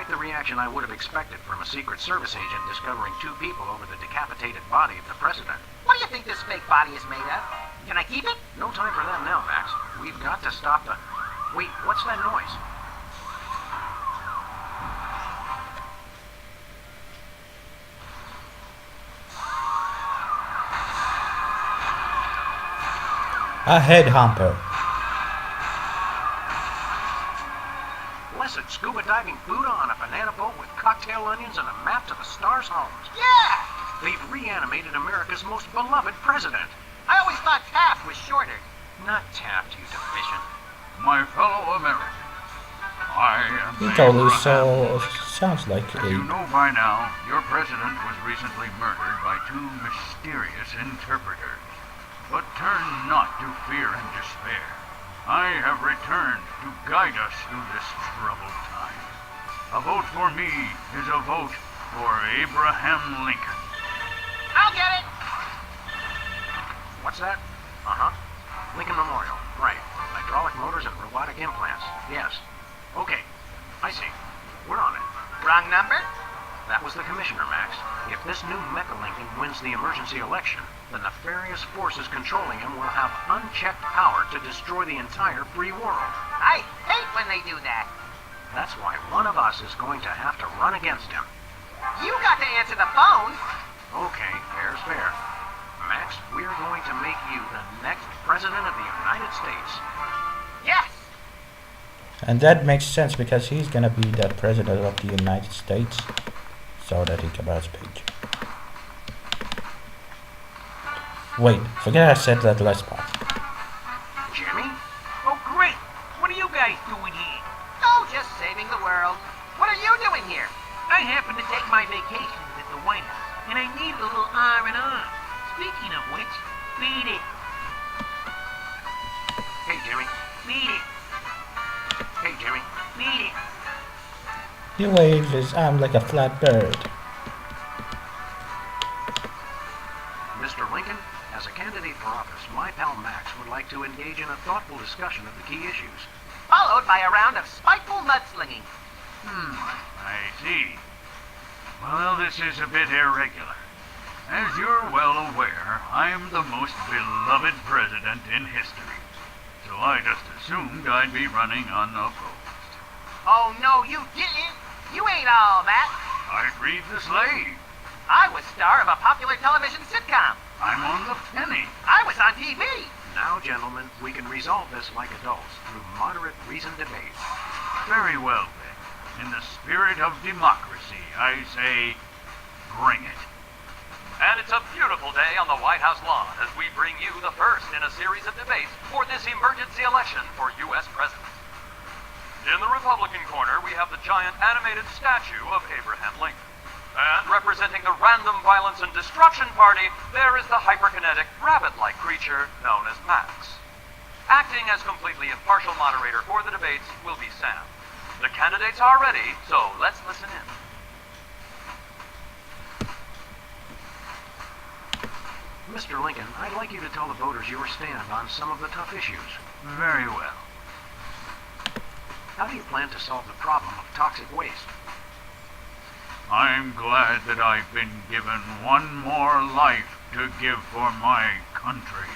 quite the reaction I would have expected from a Secret Service agent discovering two people over the decapitated body of the president. What do you think this fake body is made of? Can I keep it? No time for that now, Max. We've got to stop the... Wait, what's that noise? A headhunter. Blessed scuba diving Buddha on a banana boat with cocktail onions and a map to the stars' homes. Yeah! They've reanimated America's most beloved president. I always thought Taft was shorter. Not Taft, you deficient. My fellow Americans, I am He totally Abraham. sounds like You a... know by now, your president was recently murdered by two mysterious interpreters. But turn not to fear and despair. I have returned to guide us through this troubled time. A vote for me is a vote for Abraham Lincoln. I'll get it! What's that? Uh-huh. Lincoln Memorial. Right. Hydraulic motors and robotic implants. Yes. Okay. I see. We're on it. Wrong number? That was the commissioner, Max. If this new Mecha Lincoln wins the emergency election, the nefarious forces controlling him will have unchecked power to destroy the entire free world. I hate when they do that. That's why one of us is going to have to run against him. You got to answer the phone. Okay, fair's fair. Max, we're going to make you the next president of the United States. Yes! And that makes sense because he's gonna be the president of the United States. So that he can write a speech. Wait, forget I said that last part. Jimmy? Oh, great! What are you guys doing here? Oh, just saving the world. What are you doing here? I happen to take my vacations at the White House, and I need a little R&R. Speaking of which, beat it. Hey, Jimmy. Beat it. Hey, Jimmy. Beat it. He waves his arm like a flat bird. Mr. Lincoln, as a candidate for office, my pal Max would like to engage in a thoughtful discussion of the key issues. Followed by a round of spiteful mudslinging. I see. Well, this is a bit irregular. As you're well aware, I'm the most beloved president in history. So I just assumed I'd be running unopposed. Oh, no, you didn't. You ain't all that. I'd read the slave. I was star of a popular television sitcom. I'm on the penny. I was on TV. Now, gentlemen, we can resolve this like adults through moderate reasoned debate. Very well, then. In the spirit of democracy, I say, bring it. And it's a beautiful day on the White House lawn as we bring you the first in a series of debates for this emergency election for U.S. President. In the Republican corner, we have the giant animated statue of Abraham Lincoln. And representing the Random Violence and Destruction Party, there is the hyperkinetic, rabbit-like creature known as Max. Acting as completely impartial moderator for the debates will be Sam. The candidates are ready, so let's listen in. Mr. Lincoln, I'd like you to tell the voters your stand on some of the tough issues. Very well. How do you plan to solve the problem of toxic waste? I'm glad that I've been given one more life to give for my country.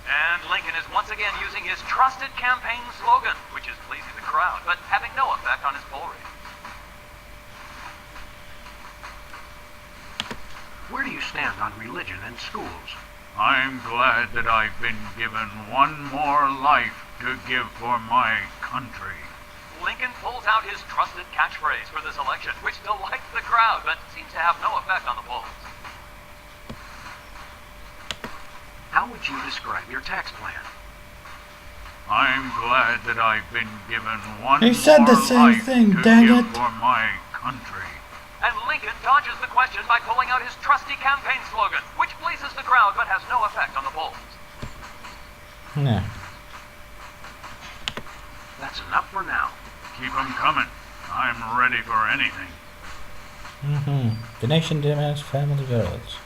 And Lincoln is once again using his trusted campaign slogan, which is pleasing the crowd, but having no effect on his poll rating. Where do you stand on religion and schools? I'm glad that I've been given one more life to give for my country. Lincoln pulls out his trusted catchphrase for this election, which delights the crowd, but seems to have no effect on the polls. How would you describe your tax plan? I'm glad that I've been given one He more said the same life thing, to dang give it. for my country. And Lincoln dodges the question by pulling out his trusty campaign slogan, which pleases the crowd but has no effect on the polls. Yeah. That's enough for now. Keep 'em coming. I'm ready for anything. The nation demands family girls.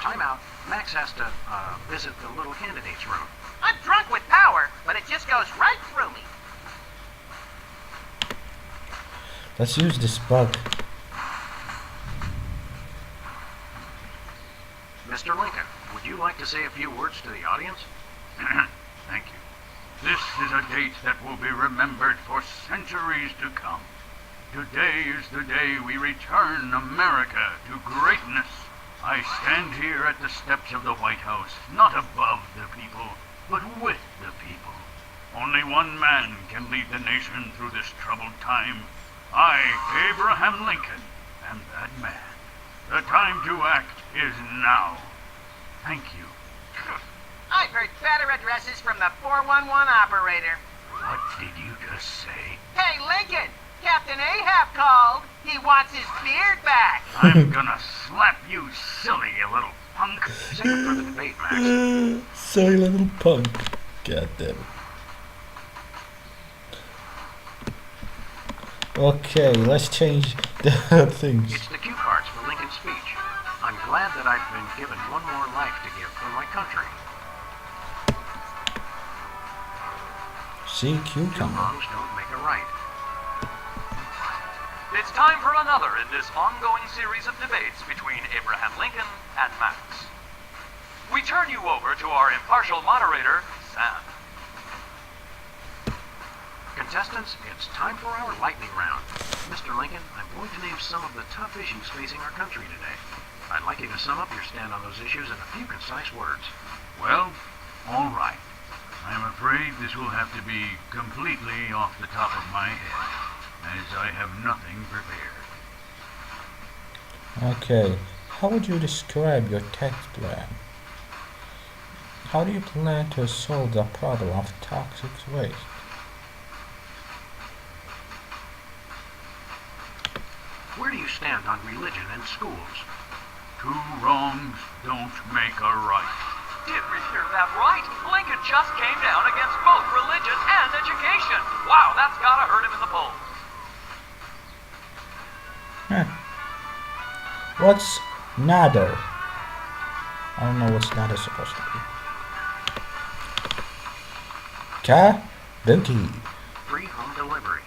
Time out. Max has to, visit the little candidate's room. I'm drunk with power, but it just goes right through me. Let's use this bug. Mr. Lincoln, would you like to say a few words to the audience? Thank you. This is a date that will be remembered for centuries to come. Today is the day we return America to greatness. I stand here at the steps of the White House, not above the people, but with the people. Only one man can lead the nation through this troubled time. I, Abraham Lincoln, am that man. The time to act is now. Thank you. I've heard better addresses from the 411 operator. What did you just say? Hey, Lincoln! Captain Ahab called. He wants his beard back. I'm gonna slap you silly, you little punk. Save it for the debate, Max. Silly little punk. God damn it. Okay, let's change the things. It's the cue cards for Lincoln's speech. I'm glad that I've been given one more life to give for my country. See, Two cucumber. wrongs don't make a right. It's time for another in this ongoing series of debates between Abraham Lincoln and Max. We turn you over to our impartial moderator, Sam. Contestants, it's time for our lightning round. Mr. Lincoln, I'm going to name some of the tough issues facing our country today. I'd like you to sum up your stand on those issues in a few concise words. Well, all right. I'm afraid this will have to be completely off the top of my head, as I have nothing prepared. Okay, how would you describe your tax plan? How do you plan to solve the problem of toxic waste? Where do you stand on religion in schools? Two wrongs don't make a right. Did we hear that right? Lincoln just came down against both religion and education. Wow, that's gotta hurt him in the polls. Huh. What's nada? I don't know what's nada supposed to be. Kabuki. Free home delivery.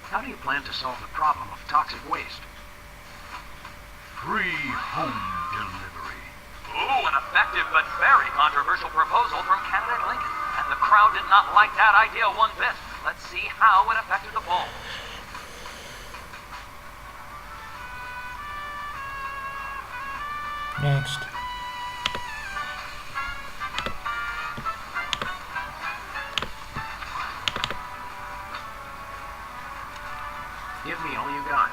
How do you plan to solve the problem of toxic waste? Free home delivery. Ooh, an effective but very controversial proposal from candidate Lincoln. And the crowd did not like that idea one bit. Let's see how it affected the polls. Next. Give me all you got.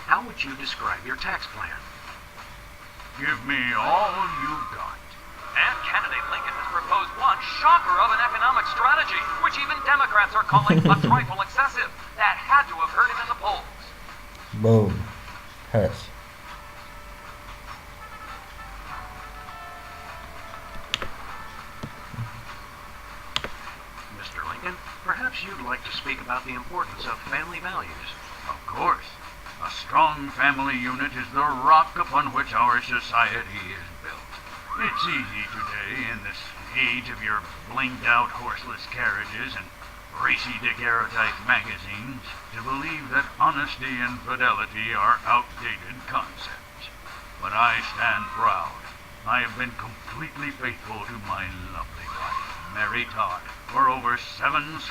How would you describe your tax plan? Give me all you got. And candidate Lincoln has proposed one shocker of an economic strategy, which even Democrats are calling a trifle excessive. That had to have hurt him in the polls. Boom. Hurts. Mr. Lincoln, perhaps you'd like to speak about the importance of family values. Of course. A strong family unit is the rock upon which our society is built. It's easy today, in this age of your blinged-out horseless carriages and racy daguerreotype magazines, to believe that honesty and fidelity are outdated concepts. But I stand proud. I have been completely faithful to my lovely wife, Mary Todd, for over 70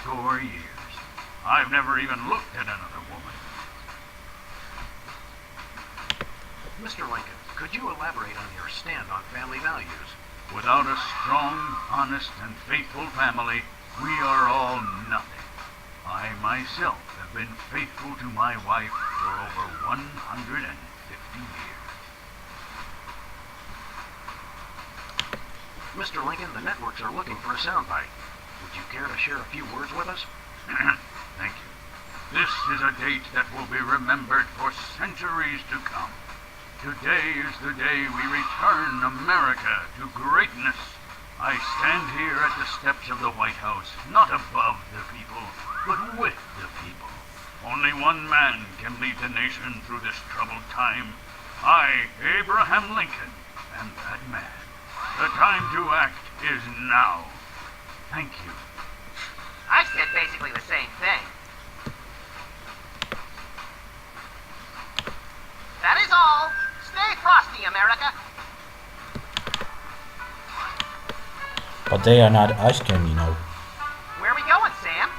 years. I've never even looked at another woman. Mr. Lincoln, could you elaborate on your stand on family values? Without a strong, honest, and faithful family, we are all nothing. I myself have been faithful to my wife for over 150 years. Mr. Lincoln, the networks are looking for a soundbite. Would you care to share a few words with us? Thank you. This is a date that will be remembered for centuries to come. Today is the day we return America to greatness. I stand here at the steps of the White House, not above the people, but with the people. Only one man can lead the nation through this troubled time. I, Abraham Lincoln, am that man. The time to act is now. Thank you. I said basically the same thing. That is all. Stay frosty, America. But they are not asking, you know. Where are we going, Sam?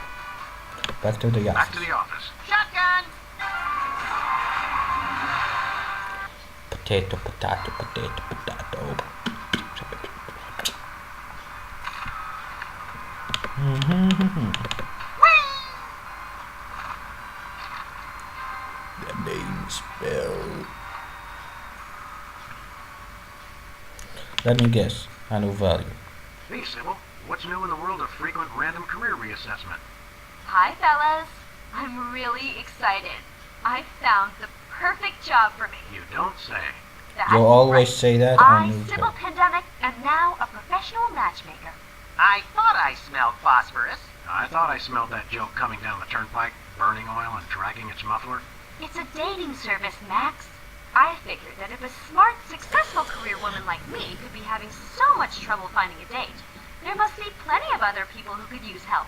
Back to the Back office. to the office. Shotgun! Potato, potato, potato, potato. The name spell. Let me guess. I know value. Hey, Sybil. What's new in the world of frequent random career reassessment? Hi, fellas. I'm really excited. I found the perfect job for me. You don't say. That's You always right. say that I, on New Sybil Talk. Pandemic, am now a professional matchmaker. I thought I smelled phosphorus. I thought I smelled that joke coming down the turnpike, burning oil and dragging its muffler. It's a dating service, Max. I figured that if a smart, successful career woman like me could be having so much trouble finding a date, there must be plenty of other people who could use help.